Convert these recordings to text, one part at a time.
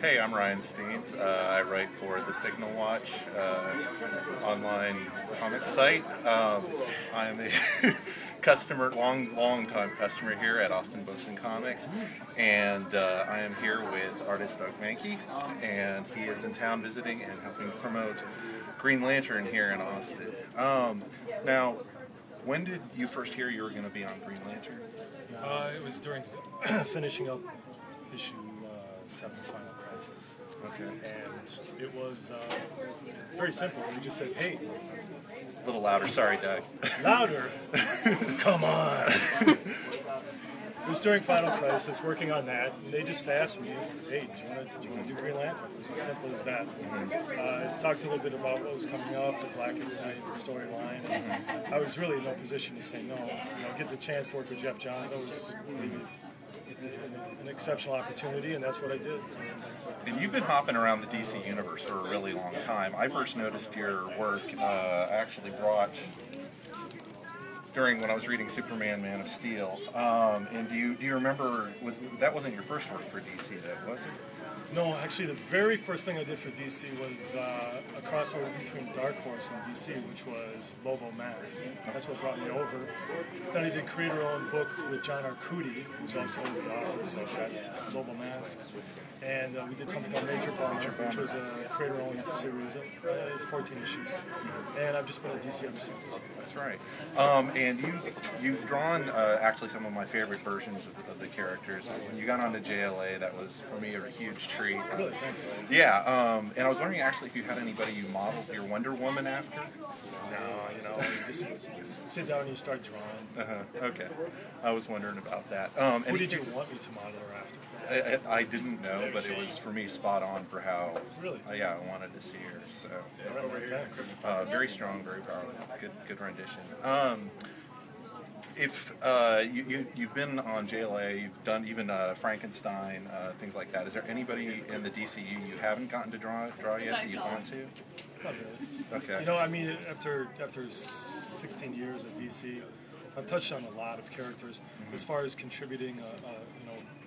Hey, I'm Ryan Steens. I write for the Signal Watch online comic site. I'm a customer, long-time customer here at Austin Books and Comics, and I am here with artist DougMahnke, and he is in town visiting and helping promote Green Lantern here in Austin. Now, when did you first hear you were going to be on Green Lantern? It was during finishing up issue 7, Final Crisis. Okay. And it was very simple. We just said, hey. A little louder, sorry, Doug. Louder? Come on. It was during Final Crisis, working on that, and they just asked me, hey, do you want to do Green Lantern? It was as simple as that. Talked a little bit about what was coming up, the Blackest Night, the storyline. I was really in no position to say no. Get the chance to work with Jeff Johns, that was really an exceptional opportunity, and that's what I did. And you've been hopping around the DC universe for a really long time. I first noticed your work, I actually brought during when I was reading Superman, Man of Steel. And do you remember, that wasn't your first work for DC though, was it? No, actually the very first thing I did for DC was a crossover between Dark Horse and DC, which was Lobo Mask. That's what brought me over. Then I did creator-owned book with John Arcudi, who's also the author of that, Lobo Mask. And we did something called Major Bomber, which was a creator-owned series of 14 issues. And I've just been at DC ever since. That's right. And you've drawn actually some of my favorite versions of the characters. When you got onto JLA, that was for me a huge treat. Really? Thanks. Yeah, and I was wondering actually if you had anybody you modeled your Wonder Woman after? No, you just sit down and you start drawing. Okay. I was wondering about that. Who did you want me to model her after? I didn't know, but it was for me spot on for how. Really? Yeah, I wanted to see her. So. Very strong, very powerful. Good rendition. If you've been on JLA, you've done even Frankenstein, things like that. Is there anybody in the DCU you haven't gotten to draw yet that you want to? Not really. Okay. I mean, after 16 years at DC, I've touched on a lot of characters. As far as contributing,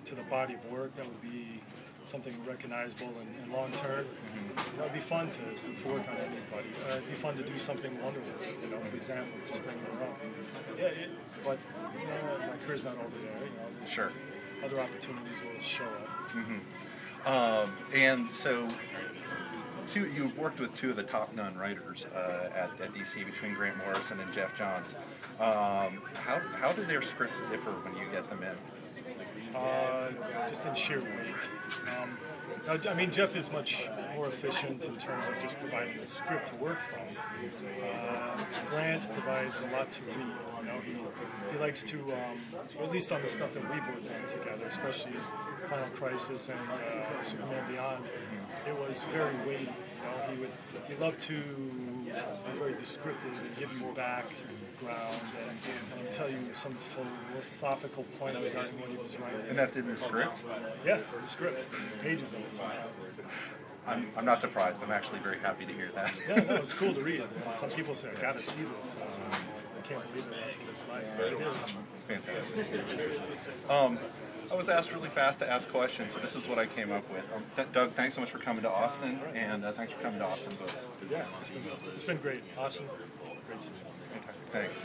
to the body of work, that would be something recognizable and long term. That would be fun to work on anybody. It'd be fun to do something wonderful. For example, just bring her up. Yeah, but my career's not over there. Sure. Other opportunities will show up. And so, you've worked with two of the top gun writers at DC, between Grant Morrison and Jeff Johns. How do their scripts differ when you get them in? Just in sheer weight. I mean, Jeff is much more efficient in terms of just providing a script to work from. Grant provides a lot to read. He likes to, at least on the stuff that we've worked on together, especially Final Crisis and Superman Beyond, it was very weighty. He loved to be very descriptive and give you back to the ground and tell you some philosophical point he was arguing when he was writing. And that's in the script? Yeah, the script. Pages of it sometimes. I'm not surprised. I'm actually very happy to hear that. Yeah, no, it's cool to read. Some people say, I gotta see this. I can't believe it. That's what it's like. But it is. Fantastic. I was asked really fast to ask questions, so this is what I came up with. Doug, thanks so much for coming to Austin, and thanks for coming to Austin Books. Yeah, it's been great. Austin, great to see you. Fantastic. Thanks.